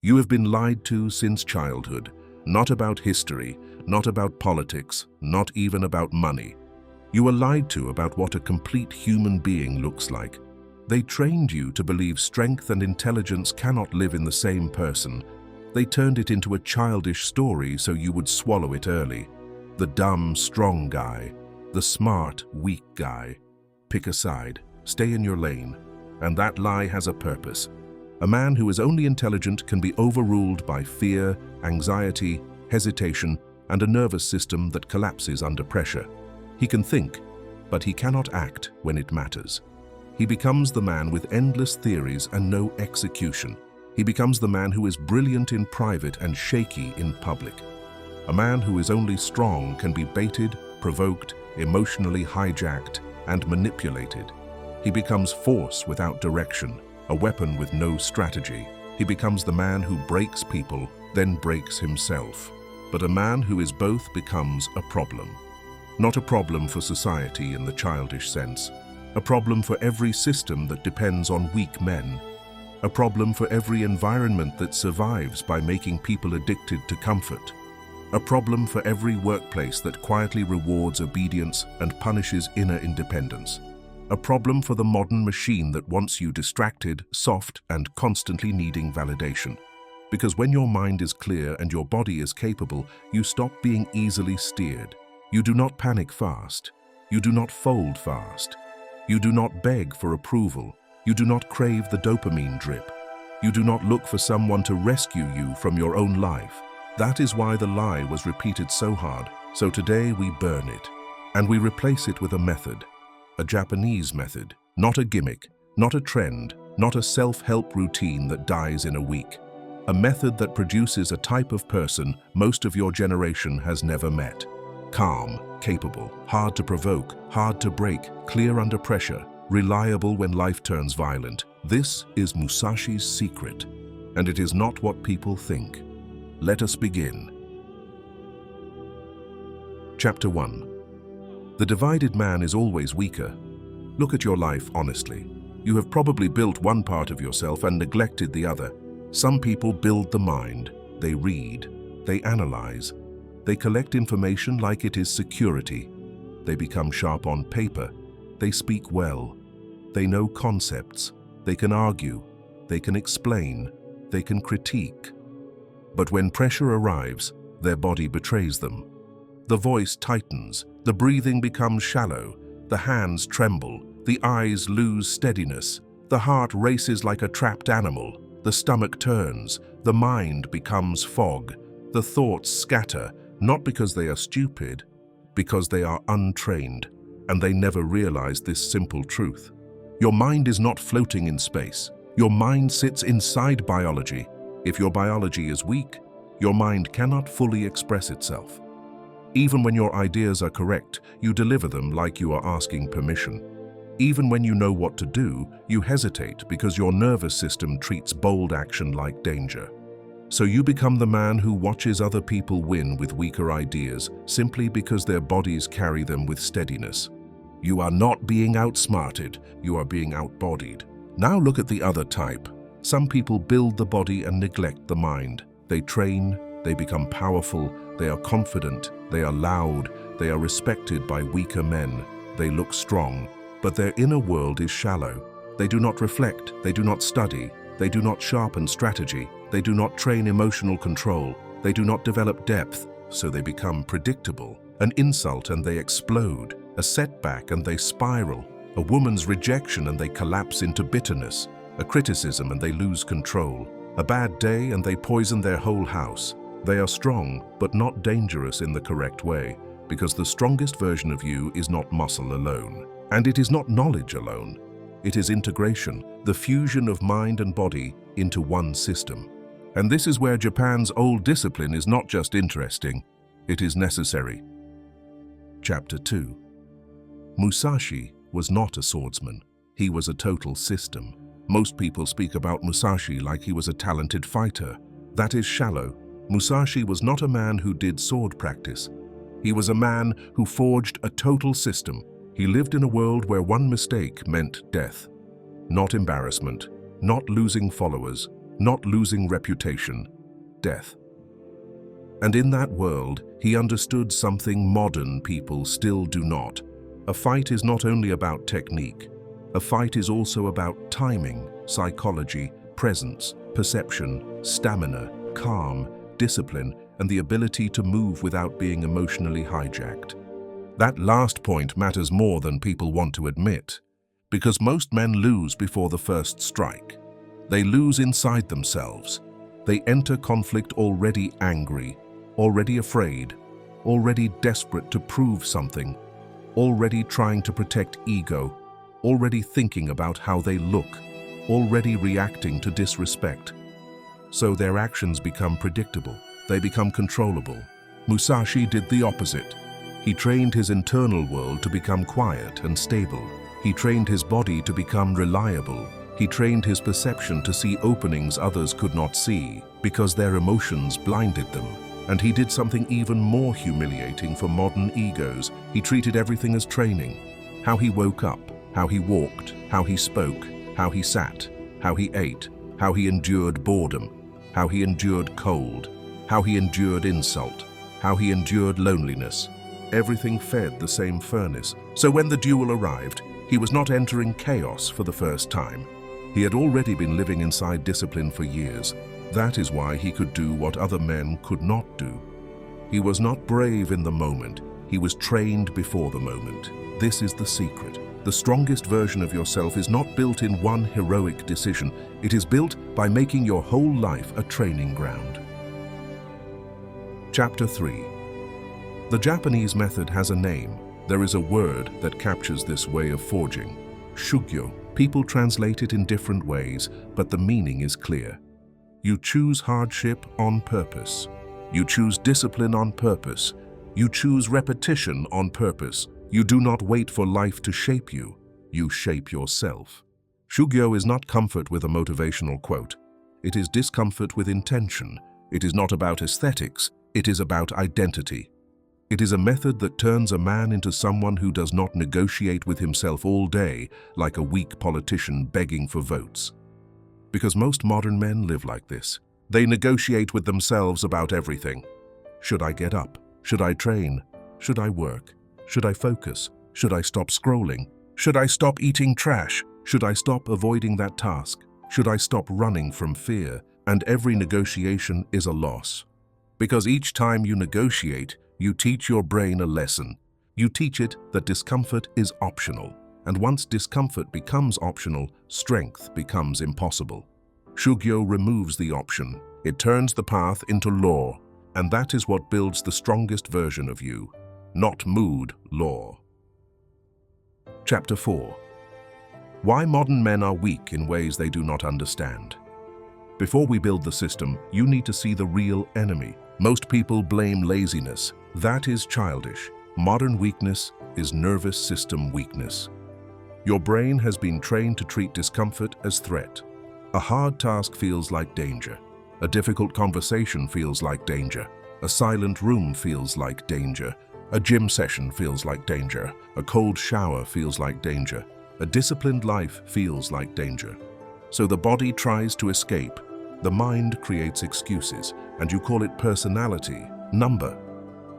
You have been lied to since childhood, not about history, not about politics, not even about money. You were lied to about what a complete human being looks like. They trained you to believe strength and intelligence cannot live in the same person. They turned it into a childish story so you would swallow it early. The dumb, strong guy, the smart, weak guy. Pick a side, stay in your lane, and that lie has a purpose. A man who is only intelligent can be overruled by fear, anxiety, hesitation, and a nervous system that collapses under pressure. He can think, but he cannot act when it matters. He becomes the man with endless theories and no execution. He becomes the man who is brilliant in private and shaky in public. A man who is only strong can be baited, provoked, emotionally hijacked, and manipulated. He becomes force without direction, a weapon with no strategy. He becomes the man who breaks people, then breaks himself. But a man who is both becomes a problem. Not a problem for society in the childish sense. A problem for every system that depends on weak men. A problem for every environment that survives by making people addicted to comfort. A problem for every workplace that quietly rewards obedience and punishes inner independence. A problem for the modern machine that wants you distracted, soft, and constantly needing validation. Because when your mind is clear and your body is capable, you stop being easily steered. You do not panic fast. You do not fold fast. You do not beg for approval. You do not crave the dopamine drip. You do not look for someone to rescue you from your own life. That is why the lie was repeated so hard. So today we burn it. And we replace it with a method. A Japanese method. Not a gimmick. Not a trend. Not a self-help routine that dies in a week. A method that produces a type of person most of your generation has never met. Calm, capable, hard to provoke, hard to break, clear under pressure, reliable when life turns violent. This is Musashi's secret, and it is not what people think. Let us begin. Chapter 1. The divided man is always weaker. Look at your life honestly. You have probably built one part of yourself and neglected the other. Some people build the mind. They read. They analyze. They collect information like it is security. They become sharp on paper. They speak well. They know concepts. They can argue. They can explain. They can critique. But when pressure arrives, their body betrays them. The voice tightens. The breathing becomes shallow. The hands tremble. The eyes lose steadiness. The heart races like a trapped animal. The stomach turns. The mind becomes fog. The thoughts scatter. Not because they are stupid, because they are untrained, and they never realize this simple truth. Your mind is not floating in space. Your mind sits inside biology. If your biology is weak, your mind cannot fully express itself. Even when your ideas are correct, you deliver them like you are asking permission. Even when you know what to do, you hesitate because your nervous system treats bold action like danger. So you become the man who watches other people win with weaker ideas simply because their bodies carry them with steadiness. You are not being outsmarted, you are being outbodied. Now look at the other type. Some people build the body and neglect the mind. They train, they become powerful, they are confident, they are loud, they are respected by weaker men. They look strong, but their inner world is shallow. They do not reflect, they do not study, they do not sharpen strategy. They do not train emotional control. They do not develop depth, so they become predictable. An insult and they explode. A setback and they spiral. A woman's rejection and they collapse into bitterness. A criticism and they lose control. A bad day and they poison their whole house. They are strong, but not dangerous in the correct way, because the strongest version of you is not muscle alone. And it is not knowledge alone. It is integration, the fusion of mind and body into one system. And this is where Japan's old discipline is not just interesting, it is necessary. Chapter 2. Musashi was not a swordsman. He was a total system. Most people speak about Musashi like he was a talented fighter. That is shallow. Musashi was not a man who did sword practice. He was a man who forged a total system. He lived in a world where one mistake meant death. Not embarrassment, not losing followers, not losing reputation, death. And in that world, he understood something modern people still do not. A fight is not only about technique. A fight is also about timing, psychology, presence, perception, stamina, calm, discipline, and the ability to move without being emotionally hijacked. That last point matters more than people want to admit, because most men lose before the first strike. They lose inside themselves. They enter conflict already angry, already afraid, already desperate to prove something, already trying to protect ego, already thinking about how they look, already reacting to disrespect. So their actions become predictable. They become controllable. Musashi did the opposite. He trained his internal world to become quiet and stable. He trained his body to become reliable. He trained his perception to see openings others could not see because their emotions blinded them. And he did something even more humiliating for modern egos. He treated everything as training. How he woke up, how he walked, how he spoke, how he sat, how he ate, how he endured boredom, how he endured cold, how he endured insult, how he endured loneliness. Everything fed the same furnace. So when the duel arrived, he was not entering chaos for the first time. He had already been living inside discipline for years. That is why he could do what other men could not do. He was not brave in the moment. He was trained before the moment. This is the secret. The strongest version of yourself is not built in one heroic decision. It is built by making your whole life a training ground. Chapter 3. The Japanese method has a name. There is a word that captures this way of forging. Shugyo. People translate it in different ways, but the meaning is clear. You choose hardship on purpose. You choose discipline on purpose. You choose repetition on purpose. You do not wait for life to shape you. You shape yourself. Shugyo is not comfort with a motivational quote. It is discomfort with intention. It is not about aesthetics. It is about identity. It is a method that turns a man into someone who does not negotiate with himself all day like a weak politician begging for votes. Because most modern men live like this. They negotiate with themselves about everything. Should I get up? Should I train? Should I work? Should I focus? Should I stop scrolling? Should I stop eating trash? Should I stop avoiding that task? Should I stop running from fear? And every negotiation is a loss. Because each time you negotiate, you teach your brain a lesson. You teach it that discomfort is optional. And once discomfort becomes optional, strength becomes impossible. Shugyo removes the option. It turns the path into law. And that is what builds the strongest version of you. Not mood, law. Chapter 4. Why modern men are weak in ways they do not understand. Before we build the system, you need to see the real enemy. Most people blame laziness. That is childish. Modern weakness is nervous system weakness. Your brain has been trained to treat discomfort as threat. A hard task feels like danger. A difficult conversation feels like danger. A silent room feels like danger. A gym session feels like danger. A cold shower feels like danger. A disciplined life feels like danger. So the body tries to escape. The mind creates excuses, and you call it personality, number.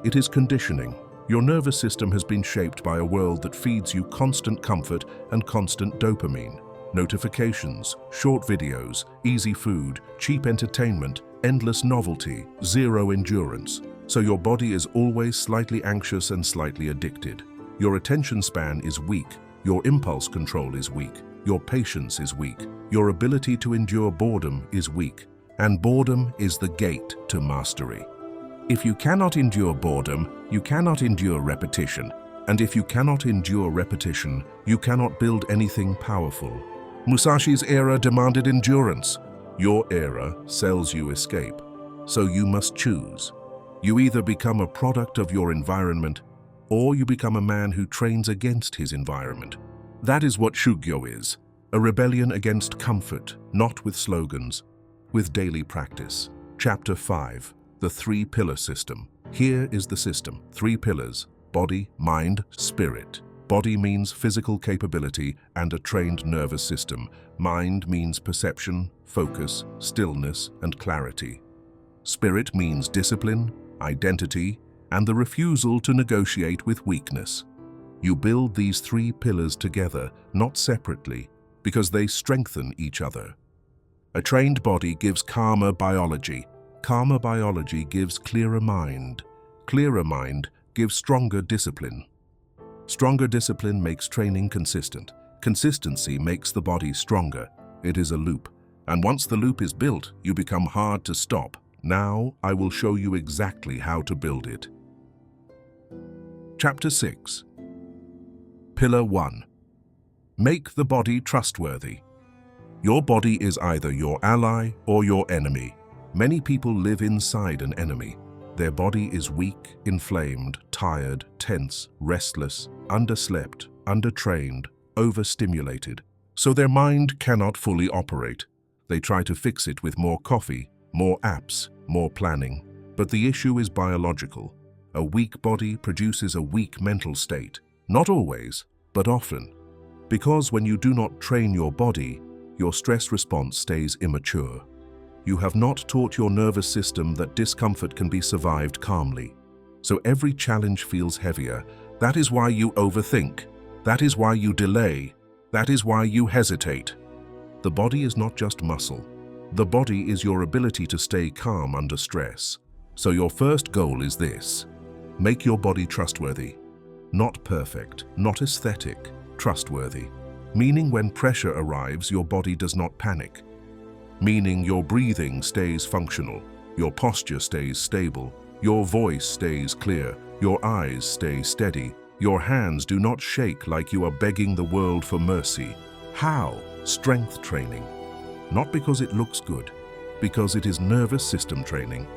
It is conditioning. Your nervous system has been shaped by a world that feeds you constant comfort and constant dopamine. Notifications, short videos, easy food, cheap entertainment, endless novelty, zero endurance. So your body is always slightly anxious and slightly addicted. Your attention span is weak. Your impulse control is weak. Your patience is weak. Your ability to endure boredom is weak. And boredom is the gate to mastery. If you cannot endure boredom, you cannot endure repetition. And if you cannot endure repetition, you cannot build anything powerful. Musashi's era demanded endurance. Your era sells you escape. So you must choose. You either become a product of your environment, or you become a man who trains against his environment. That is what Shugyo is, a rebellion against comfort, not with slogans, with daily practice. Chapter 5, the 3-pillar system. Here is the system, 3 pillars, body, mind, spirit. Body means physical capability and a trained nervous system. Mind means perception, focus, stillness, and clarity. Spirit means discipline, identity, and the refusal to negotiate with weakness. You build these three pillars together, not separately, because they strengthen each other. A trained body gives calmer biology. Calmer biology gives clearer mind. Clearer mind gives stronger discipline. Stronger discipline makes training consistent. Consistency makes the body stronger. It is a loop. And once the loop is built, you become hard to stop. Now, I will show you exactly how to build it. Chapter 6. Pillar 1. Make the body trustworthy. Your body is either your ally or your enemy. Many people live inside an enemy. Their body is weak, inflamed, tired, tense, restless, underslept, undertrained, overstimulated. So their mind cannot fully operate. They try to fix it with more coffee, more apps, more planning. But the issue is biological. A weak body produces a weak mental state. Not always, but often. Because when you do not train your body, your stress response stays immature. You have not taught your nervous system that discomfort can be survived calmly. So every challenge feels heavier. That is why you overthink. That is why you delay. That is why you hesitate. The body is not just muscle. The body is your ability to stay calm under stress. So your first goal is this. Make your body trustworthy. Not perfect, not aesthetic, trustworthy. Meaning when pressure arrives, your body does not panic. Meaning your breathing stays functional, your posture stays stable, your voice stays clear, your eyes stay steady, your hands do not shake like you are begging the world for mercy. How? Strength training. Not because it looks good, because it is nervous system training.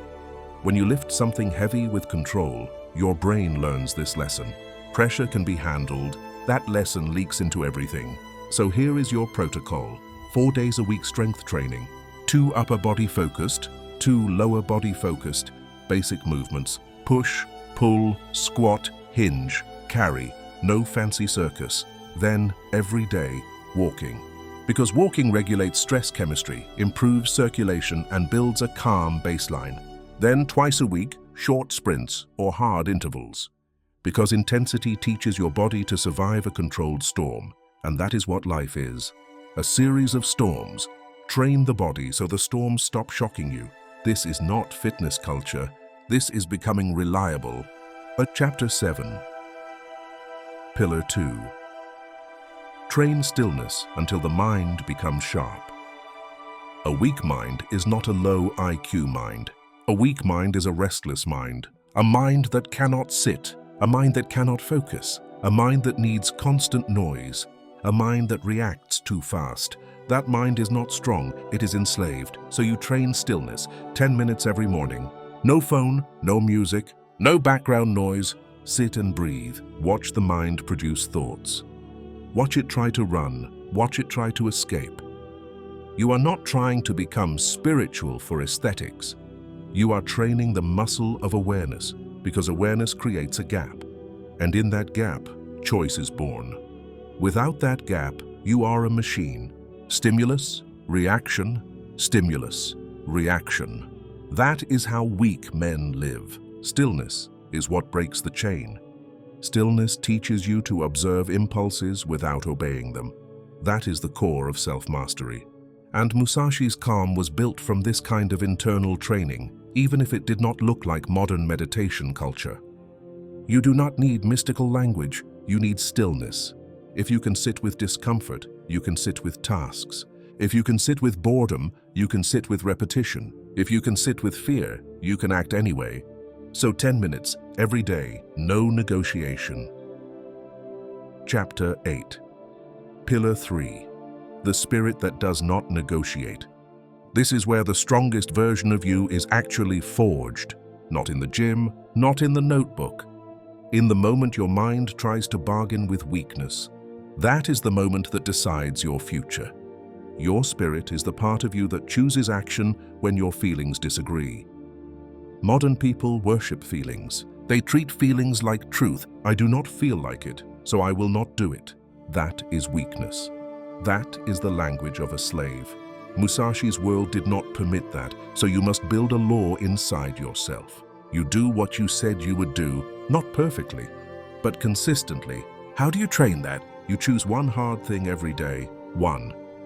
When you lift something heavy with control, your brain learns this lesson. Pressure can be handled. That lesson leaks into everything. So here is your protocol. 4 days a week strength training, 2 upper body focused, 2 lower body focused, basic movements, push, pull, squat, hinge, carry, no fancy circus. Then, every day, walking. Because walking regulates stress chemistry, improves circulation, and builds a calm baseline. Then twice a week, short sprints or hard intervals. Because intensity teaches your body to survive a controlled storm, and that is what life is. A series of storms. Train the body so the storms stop shocking you. This is not fitness culture. This is becoming reliable. Chapter 7. Pillar 2. Train stillness until the mind becomes sharp. A weak mind is not a low IQ mind. A weak mind is a restless mind. A mind that cannot sit. A mind that cannot focus. A mind that needs constant noise. A mind that reacts too fast. That mind is not strong, it is enslaved. So you train stillness, 10 minutes every morning. No phone, no music, no background noise. Sit and breathe. Watch the mind produce thoughts. Watch it try to run. Watch it try to escape. You are not trying to become spiritual for aesthetics. You are training the muscle of awareness, because awareness creates a gap. And in that gap, choice is born. Without that gap, you are a machine. Stimulus, reaction, stimulus, reaction. That is how weak men live. Stillness is what breaks the chain. Stillness teaches you to observe impulses without obeying them. That is the core of self-mastery. And Musashi's calm was built from this kind of internal training, even if it did not look like modern meditation culture. You do not need mystical language, you need stillness. If you can sit with discomfort, you can sit with tasks. If you can sit with boredom, you can sit with repetition. If you can sit with fear, you can act anyway. So 10 minutes, every day, no negotiation. Chapter 8. Pillar 3. The spirit that does not negotiate. This is where the strongest version of you is actually forged. Not in the gym, not in the notebook. In the moment your mind tries to bargain with weakness. That is the moment that decides your future. Your spirit is the part of you that chooses action when your feelings disagree. Modern people worship feelings. They treat feelings like truth. I do not feel like it. so I will not do it. That is weakness. That is the language of a slave. Musashi's world did not permit that, so you must build a law inside yourself. You do what you said you would do, not perfectly, but consistently. How do you train that? You choose one hard thing every day.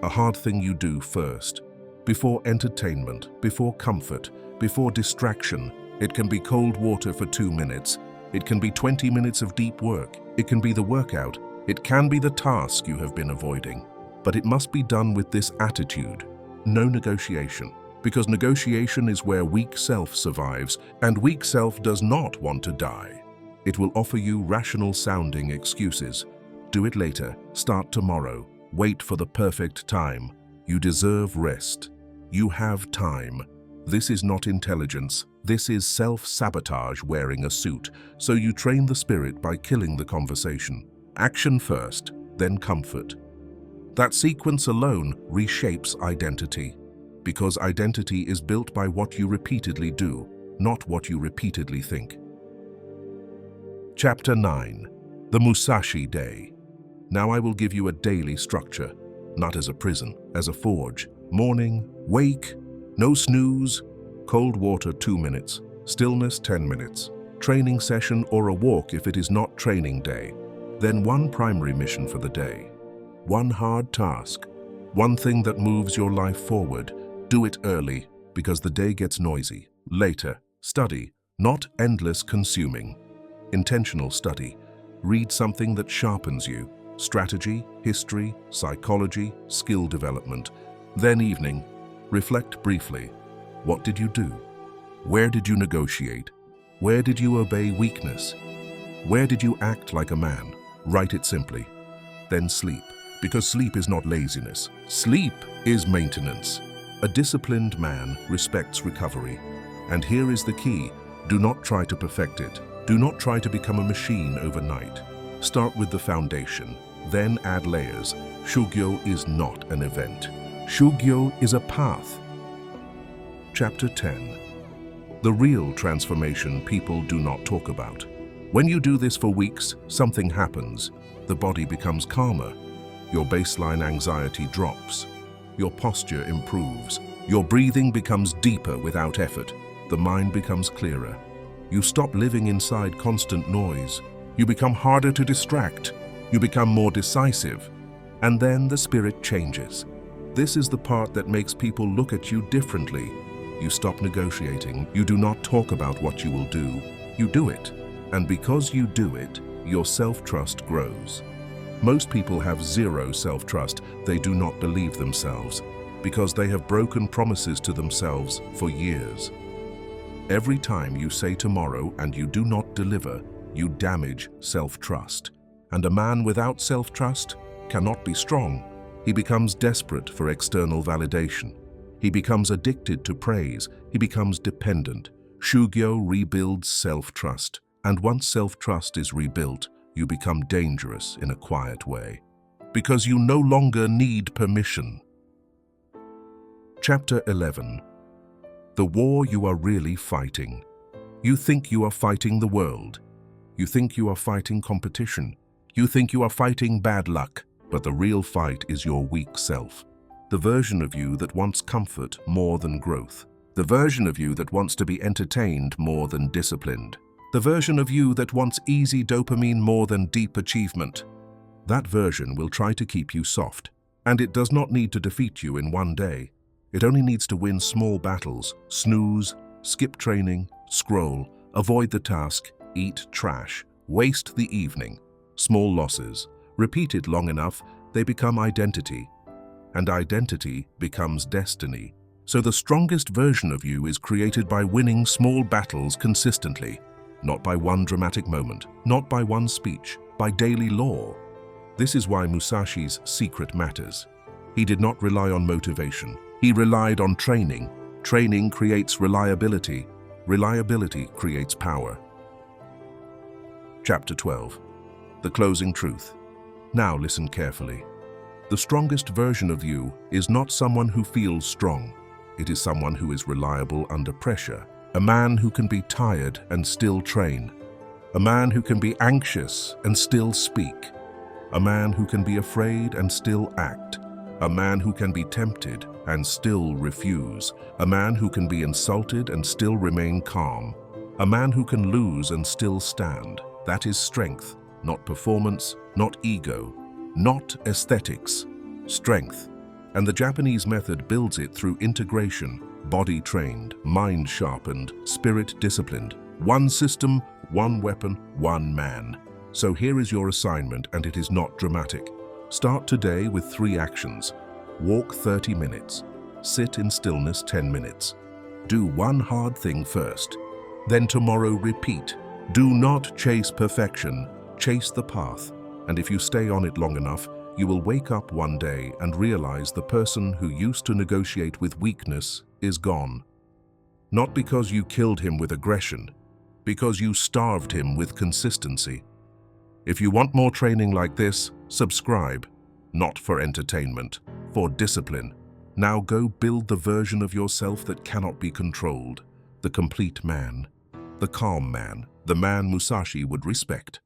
A hard thing you do first. Before entertainment, before comfort, before distraction. It can be cold water for 2 minutes. It can be 20 minutes of deep work. It can be the workout. It can be the task you have been avoiding. But it must be done with this attitude. No negotiation. Because negotiation is where weak self survives, and weak self does not want to die. It will offer you rational-sounding excuses. Do it later. Start tomorrow. Wait for the perfect time. You deserve rest. You have time. This is not intelligence. This is self-sabotage wearing a suit. So you train the spirit by killing the conversation. Action first, then comfort. That sequence alone reshapes identity. Because identity is built by what you repeatedly do, not what you repeatedly think. Chapter 9. The Musashi Day. Now I will give you a daily structure, not as a prison, as a forge. Morning, wake, no snooze, cold water 2 minutes, stillness 10 minutes, training session or a walk if it is not training day. Then one primary mission for the day. One hard task, one thing that moves your life forward. Do it early because the day gets noisy. Later, study, not endless consuming. Intentional study. Read something that sharpens you. Strategy, history, psychology, skill development. Then evening, reflect briefly. What did you do? Where did you negotiate? Where did you obey weakness? Where did you act like a man? Write it simply. Then sleep, because sleep is not laziness. Sleep is maintenance. A disciplined man respects recovery. And here is the key. Do not try to perfect it. Do not try to become a machine overnight. Start with the foundation, then add layers. Shugyo is not an event. Shugyo is a path. Chapter 10. The real transformation people do not talk about. When you do this for weeks, something happens. The body becomes calmer. Your baseline anxiety drops. Your posture improves. Your breathing becomes deeper without effort. The mind becomes clearer. You stop living inside constant noise. You become harder to distract. You become more decisive. And then the spirit changes. This is the part that makes people look at you differently. You stop negotiating. You do not talk about what you will do. You do it. And because you do it, your self-trust grows. Most people have zero self-trust. They do not believe themselves because they have broken promises to themselves for years. Every time you say tomorrow and you do not deliver, you damage self-trust. And a man without self-trust cannot be strong. He becomes desperate for external validation. He becomes addicted to praise. He becomes dependent. Shugyo rebuilds self-trust. And once self-trust is rebuilt, you become dangerous in a quiet way. Because you no longer need permission. Chapter 11. The war you are really fighting. You think you are fighting the world. You think you are fighting competition. You think you are fighting bad luck. But the real fight is your weak self. The version of you that wants comfort more than growth. The version of you that wants to be entertained more than disciplined. The version of you that wants easy dopamine more than deep achievement. That version will try to keep you soft. And it does not need to defeat you in one day. It only needs to win small battles, snooze, skip training, scroll, avoid the task, eat trash, waste the evening. Small losses. Repeat it long enough, they become identity. And identity becomes destiny. So the strongest version of you is created by winning small battles consistently. Not by one dramatic moment, not by one speech, by daily law. This is why Musashi's secret matters. He did not rely on motivation. He relied on training. Training creates reliability. Reliability creates power. Chapter 12. The closing truth. Now listen carefully. The strongest version of you is not someone who feels strong. It is someone who is reliable under pressure. A man who can be tired and still train. A man who can be anxious and still speak. A man who can be afraid and still act. A man who can be tempted and still refuse. A man who can be insulted and still remain calm. A man who can lose and still stand. That is strength, not performance, not ego, not aesthetics. Strength. And the Japanese method builds it through integration, body trained, mind sharpened, spirit disciplined. One system, one weapon, one man. So here is your assignment, and it is not dramatic. Start today with 3 actions. Walk 30 minutes. Sit in stillness 10 minutes. Do one hard thing first. Then tomorrow repeat. Do not chase perfection, chase the path. And if you stay on it long enough, you will wake up one day and realize the person who used to negotiate with weakness is gone. Not because you killed him with aggression, because you starved him with consistency. If you want more training like this, subscribe. Not for entertainment, for discipline. Now go build the version of yourself that cannot be controlled. The complete man. The calm man. The man Musashi would respect.